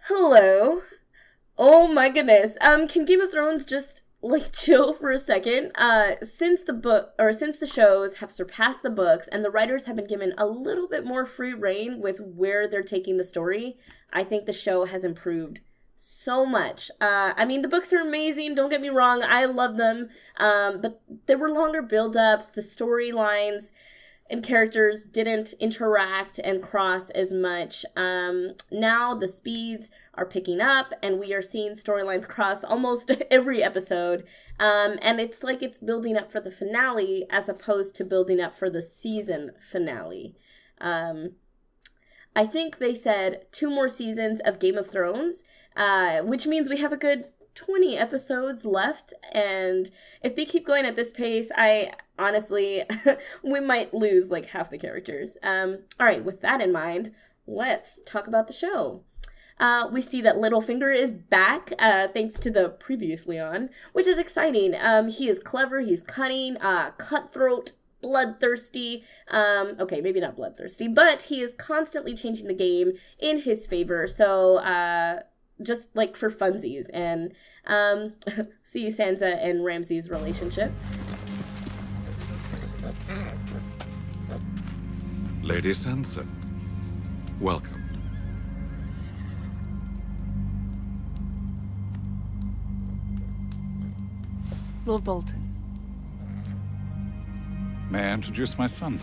Hello. Oh my goodness. Can Game of Thrones just chill for a second? Since the shows have surpassed the books and the writers have been given a little bit more free reign with where they're taking the story, I think the show has improved so much. I mean, the books are amazing, don't get me wrong, I love them. But there were longer build-ups, the storylines and characters didn't interact and cross as much. Now the speeds are picking up, and we are seeing storylines cross almost every episode. And it's like it's building up for the finale as opposed to building up for the season finale. I think they said 2 more seasons of Game of Thrones, which means we have a good 20 episodes left, and if they keep going at this pace, I honestly, we might lose like half the characters. All right, with that in mind, let's talk about the show. We see that Littlefinger is back, thanks to the previous Leon, which is exciting. He is clever, he's cunning, cutthroat, bloodthirsty. Okay, maybe not bloodthirsty, but he is constantly changing the game in his favor. So, just like for funsies, and see Sansa and Ramsay's relationship. Lady Sansa, welcome. Lord Bolton. May I introduce my son,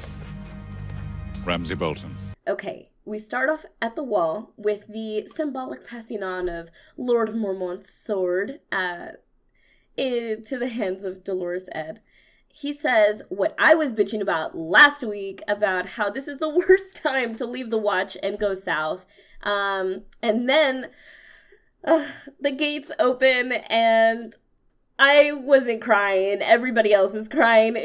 Ramsay Bolton? Okay, we start off at the wall with the symbolic passing on of Lord Mormont's sword to the hands of Dolorous Ed. He says what I was bitching about last week about how this is the worst time to leave the watch and go south. And then the gates open and I wasn't crying. Everybody else was crying.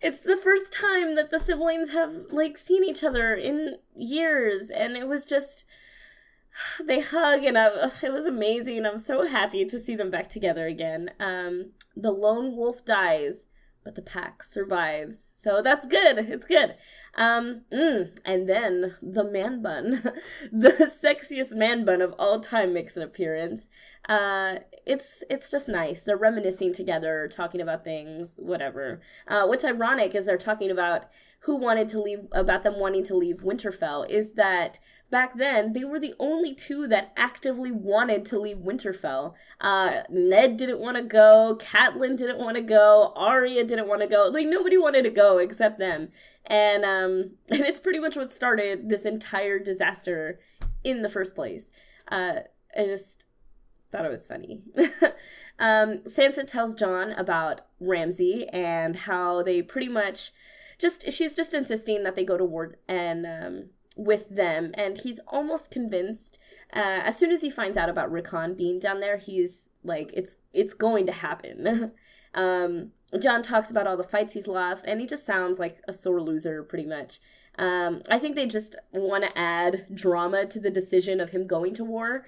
It's the first time that the siblings have, seen each other in years, and it was just, they hug, and it was amazing. I'm so happy to see them back together again. The lone wolf dies, but the pack survives, so that's good. It's good. And then the man bun, the sexiest man bun of all time, makes an appearance. It's just nice. They're reminiscing together, talking about things, whatever. What's ironic is they're talking about them wanting to leave Winterfell, is that back then they were the only two that actively wanted to leave Winterfell. Ned didn't want to go, Catelyn didn't want to go, Arya didn't want to go. Nobody wanted to go except them. And it's pretty much what started this entire disaster in the first place. I just thought it was funny. Sansa tells Jon about Ramsay and how they pretty much she's just insisting that they go to war and with them, and he's almost convinced. As soon as he finds out about Rickon being down there, he's like, it's going to happen. Jon talks about all the fights he's lost, and he just sounds like a sore loser, pretty much. I think they just want to add drama to the decision of him going to war,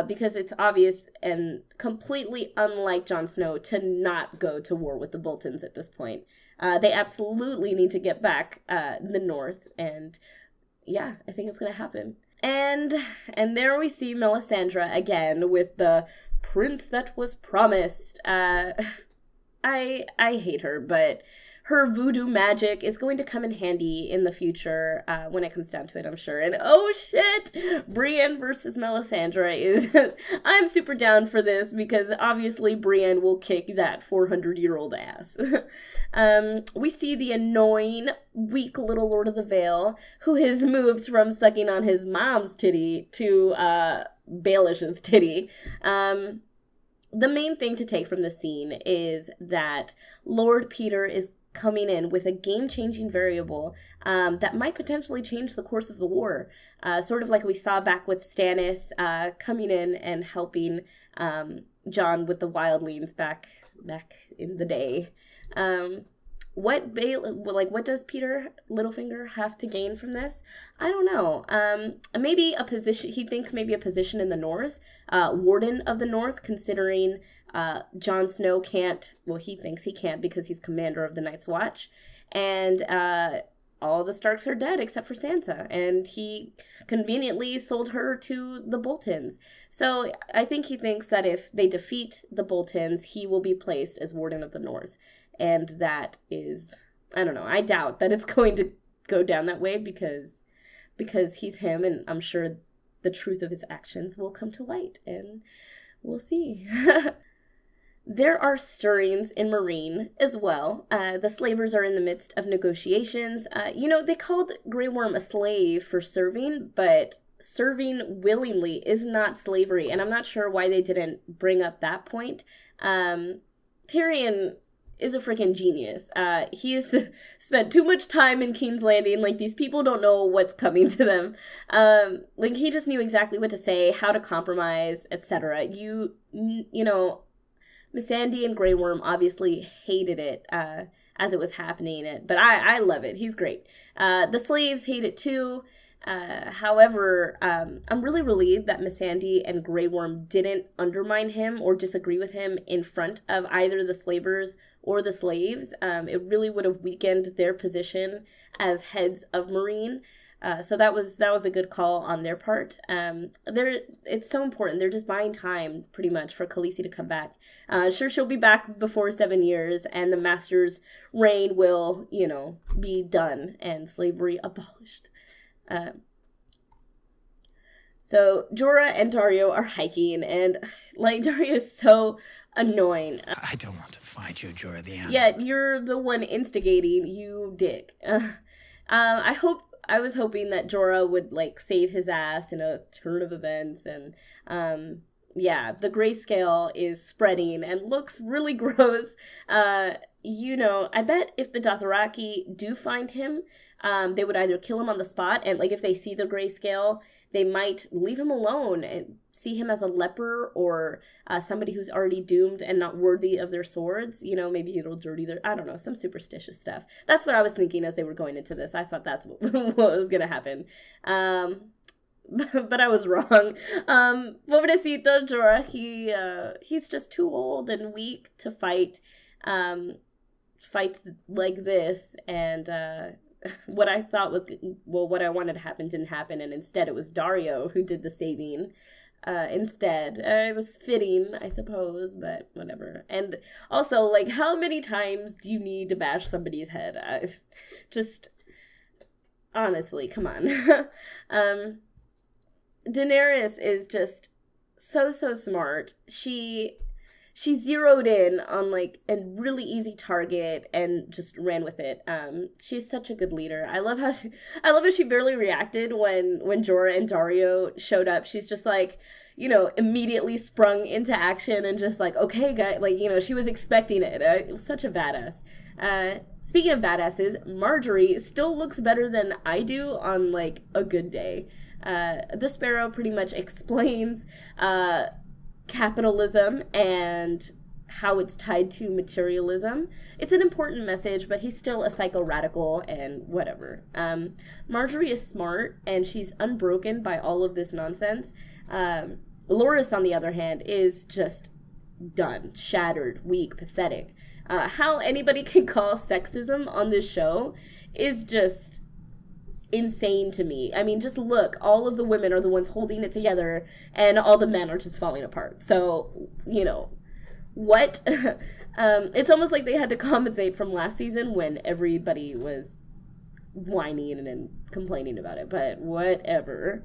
because it's obvious and completely unlike Jon Snow to not go to war with the Boltons at this point. They absolutely need to get back the north, and yeah, I think it's going to happen. And there we see Melisandre again with the prince that was promised. I hate her, but her voodoo magic is going to come in handy in the future when it comes down to it, I'm sure. And oh shit, Brienne versus Melisandre is... I'm super down for this because obviously Brienne will kick that 400-year-old ass. We see the annoying, weak little Lord of the Vale who has moved from sucking on his mom's titty to Baelish's titty. The main thing to take from the scene is that Lord Peter is coming in with a game-changing variable that might potentially change the course of the war. Sort of like we saw back with Stannis coming in and helping Jon with the wildlings back in the day. What does Peter Littlefinger have to gain from this? I don't know. Maybe a position. He thinks maybe a position in the North, Warden of the North, considering Jon Snow can't. Well, he thinks he can't because he's commander of the Night's Watch, and all the Starks are dead except for Sansa, and he conveniently sold her to the Boltons. So I think he thinks that if they defeat the Boltons, he will be placed as Warden of the North. And that is, I don't know, I doubt that it's going to go down that way because he's him, and I'm sure the truth of his actions will come to light, and we'll see. There are stirrings in Meereen as well. The slavers are in the midst of negotiations. They called Grey Worm a slave for serving, but serving willingly is not slavery, and I'm not sure why they didn't bring up that point. Tyrion is a freaking genius. He's spent too much time in King's Landing. Like, these people don't know what's coming to them. He just knew exactly what to say, how to compromise, etc. You know, Missandei and Grey Worm obviously hated it as it was happening, but I love it. He's great. The slaves hate it too. However, I'm really relieved that Missandei and Grey Worm didn't undermine him or disagree with him in front of either the slavers or the slaves. It really would have weakened their position as heads of Meereen. So that was a good call on their part. It's so important. They're just buying time, pretty much, for Khaleesi to come back. Sure, she'll be back before 7 years, and the Master's reign will, be done and slavery abolished. So Jorah and Daario are hiking, and Daario is so annoying. I don't want to fight you, Jorah the Animal. Yeah, you're the one instigating, you dick. I was hoping that Jorah would, save his ass in a turn of events, and, the grayscale is spreading and looks really gross. I bet if the Dothraki do find him, they would either kill him on the spot, and, if they see the grayscale, they might leave him alone and see him as a leper or somebody who's already doomed and not worthy of their swords. Maybe it'll dirty their, I don't know, some superstitious stuff. That's what I was thinking as they were going into this. I thought that's what was going to happen. But I was wrong. Pobrecito Jorah, he's just too old and weak to fight like this, and what I thought was, what I wanted to happen didn't happen, and instead it was Daario who did the saving instead. It was fitting, I suppose, but whatever. And also, how many times do you need to bash somebody's head? Just, honestly, come on. Daenerys is just so smart. She zeroed in on a really easy target and just ran with it. She's such a good leader. I love how she barely reacted when Jorah and Daario showed up. She's just immediately sprung into action and just okay, guys, she was expecting it. It was such a badass. Speaking of badasses, Marjorie still looks better than I do on a good day. The Sparrow pretty much explains capitalism and how it's tied to materialism. It's an important message, but he's still a psycho-radical and whatever. Marjorie is smart, and she's unbroken by all of this nonsense. Loras, on the other hand, is just done, shattered, weak, pathetic. How anybody can call sexism on this show is just insane to me. I mean, just look, all of the women are the ones holding it together, and all the men are just falling apart. So, what? It's almost like they had to compensate from last season when everybody was whining and complaining about it, but whatever.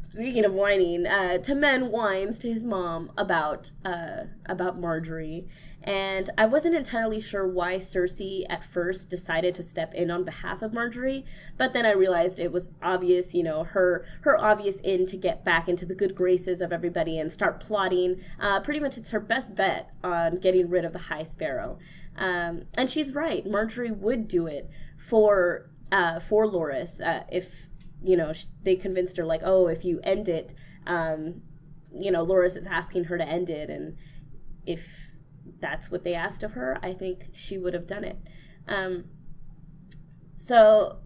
Speaking of whining, Tommen whines to his mom about Marjorie, and I wasn't entirely sure why Cersei at first decided to step in on behalf of Marjorie, but then I realized it was obvious, her obvious in to get back into the good graces of everybody and start plotting. Pretty much it's her best bet on getting rid of the High Sparrow. And she's right, Marjorie would do it for Loras, if they convinced her, if you end it, Loras is asking her to end it, and if that's what they asked of her, I think she would have done it. So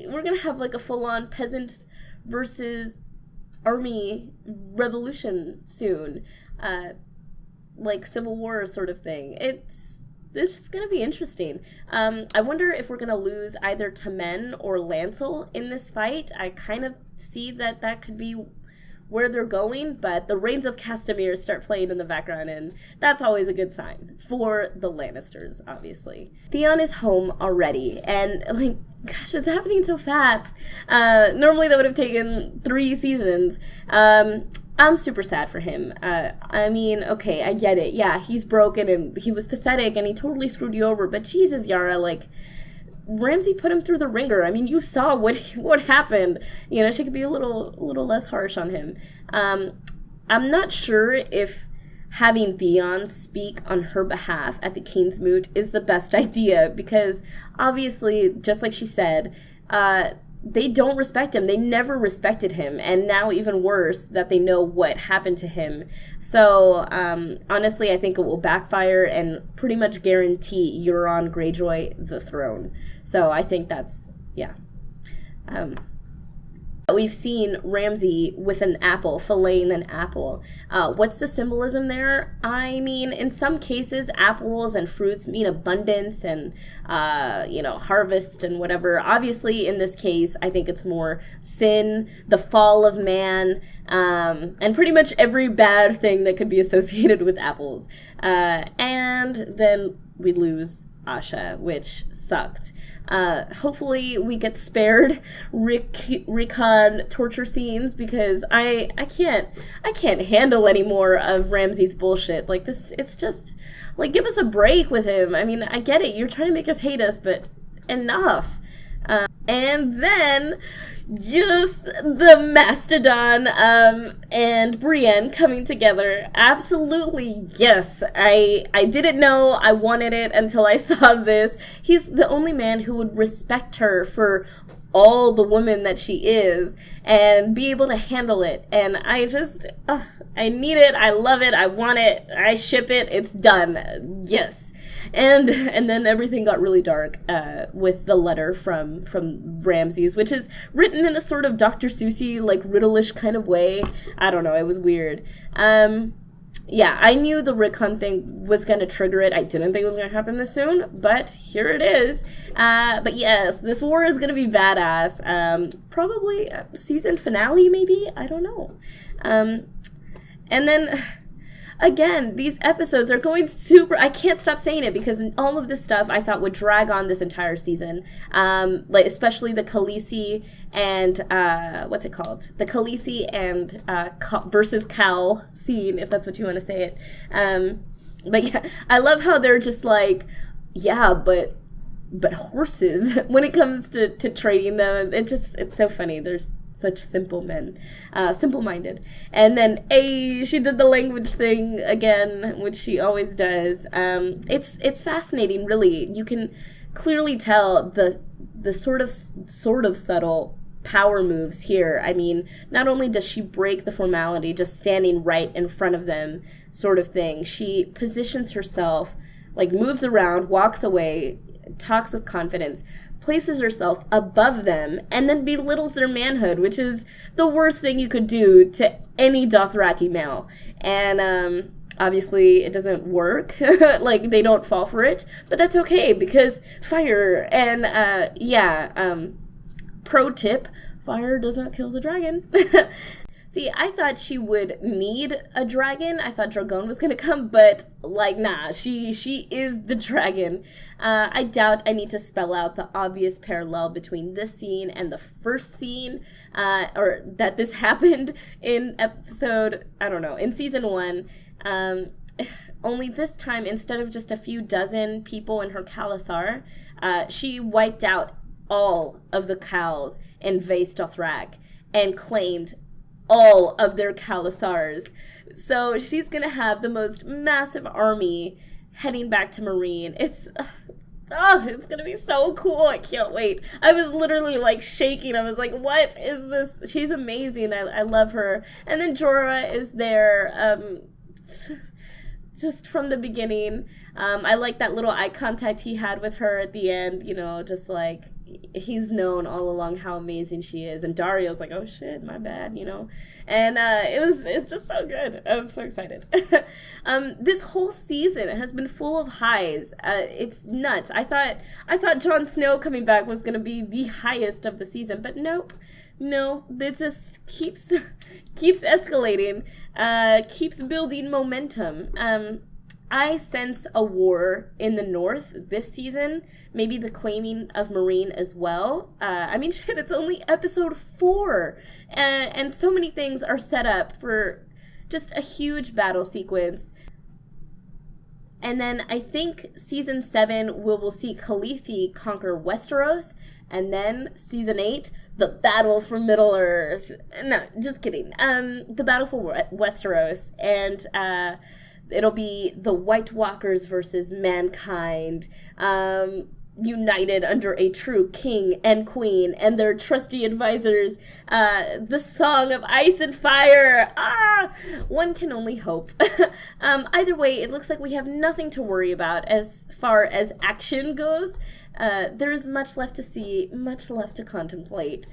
we're gonna have a full-on peasant versus army revolution soon, Civil War sort of thing. this is gonna be interesting. I wonder if we're gonna lose either Tamen or Lancel in this fight. I kind of see that could be where they're going, but the Reigns of Castamere start playing in the background, and that's always a good sign for the Lannisters, obviously. Theon is home already, and like, gosh, it's happening so fast. Normally that would have taken 3 seasons. I'm super sad for him. I mean, okay, I get it. Yeah, he's broken and he was pathetic and he totally screwed you over, but Jesus, Yara, like, Ramsay put him through the ringer. I mean, you saw what happened. You know, she could be a little less harsh on him. I'm not sure if having Theon speak on her behalf at the King's Moot is the best idea, because obviously, just like she said, they don't respect him. They never respected him, and now even worse that they know what happened to him. So honestly, I think it will backfire and pretty much guarantee Euron Greyjoy the throne. So I think that's, yeah. We've seen Ramsay with an apple, filleting an apple. What's the symbolism there? I mean, in some cases, apples and fruits mean abundance and, harvest and whatever. Obviously, in this case, I think it's more sin, the fall of man, and pretty much every bad thing that could be associated with apples. And then we lose Asha, which sucked. Hopefully we get spared Rickon torture scenes, because I can't handle any more of Ramsay's bullshit. Like, this, it's just, like, give us a break with him. I mean, I get it, you're trying to make us hate us, but enough. And then just the Mastodon and Brienne coming together. Absolutely, yes. I didn't know I wanted it until I saw this. He's the only man who would respect her for all the woman that she is and be able to handle it. And I just, I need it. I love it. I want it. I ship it. It's done. Yes. And then everything got really dark with the letter from Ramses, which is written in a sort of Dr. Seussy, like, riddle-ish kind of way. I don't know, it was weird. Yeah, I knew the Rickon thing was going to trigger it. I didn't think it was going to happen this soon, but here it is. But yes, this war is going to be badass. Probably a season finale, maybe? I don't know. And then... Again, these episodes are going super... I can't stop saying it, because all of this stuff I thought would drag on this entire season. Like, especially the Khaleesi and... what's it called? The Khaleesi and versus Cal scene, if that's what you want to say it. But yeah, I love how they're just like, yeah, but horses when it comes to trading them. It's so funny. There's such simple men, simple-minded. And then she did the language thing again, which she always does. It's fascinating, really. You can clearly tell the sort of subtle power moves here. I mean, not only does she break the formality just standing right in front of them sort of thing, she positions herself, like, moves around, walks away, talks with confidence, places herself above them, and then belittles their manhood, which is the worst thing you could do to any Dothraki male. And obviously it doesn't work. Like, they don't fall for it, but that's okay, because fire. And pro tip, fire does not kill the dragon. See, I thought she would need a dragon. I thought Drogon was going to come, but, like, nah, she is the dragon. I doubt I need to spell out the obvious parallel between this scene and the first scene, or that this happened in in season 1. Only this time, instead of just a few dozen people in her Khalasar, she wiped out all of the cows in Vaes Dothrak and claimed all of their Khalasars. So she's gonna have the most massive army heading back to Meereen. It's gonna be so cool. I can't wait. I was literally, like, shaking. I was like, what is this? She's amazing. I love her. And then Jorah is there, just from the beginning. I like that little eye contact he had with her at the end, just like, he's known all along how amazing she is, and Dario's like, oh shit, my bad, and it's just so good. I'm so excited. This whole season has been full of highs. It's nuts. I thought Jon Snow coming back was gonna be the highest of the season, but nope. No, it just keeps escalating, keeps building momentum. I sense a war in the north this season, maybe the claiming of Meereen as well. Shit, it's only episode 4, and so many things are set up for just a huge battle sequence. And then I think season 7 we'll see Khaleesi conquer Westeros, and then season 8, the battle for Middle-earth. No, just kidding. The battle for Westeros, and it'll be the White Walkers versus mankind, united under a true king and queen and their trusty advisors. The Song of Ice and Fire. One can only hope. Either way, it looks like we have nothing to worry about as far as action goes. There's much left to see, much left to contemplate.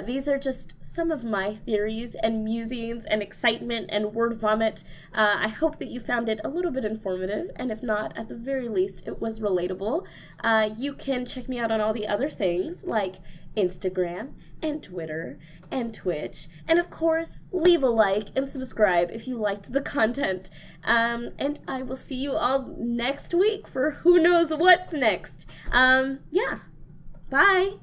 These are just some of my theories and musings and excitement and word vomit. I hope that you found it a little bit informative, and if not, at the very least, it was relatable. You can check me out on all the other things, like Instagram and Twitter and Twitch, and of course, leave a like and subscribe if you liked the content. And I will see you all next week for who knows what's next. Bye!